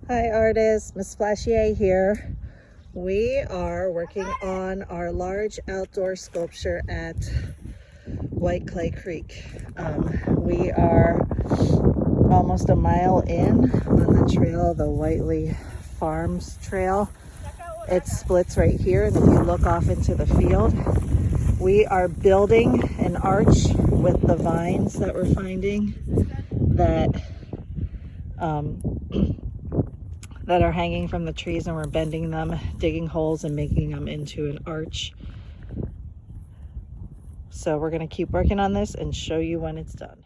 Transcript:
Hi artists, Miss Flashier here. We are working on our large outdoor sculpture at White Clay Creek. We are almost a mile in on the trail, the Whiteley Farms Trail. It splits right here, and if you look off into the field, we are building an arch with the vines that we're finding that that are hanging from the trees, and we're bending them, digging holes and making them into an arch. So we're going to keep working on this and show you when it's done.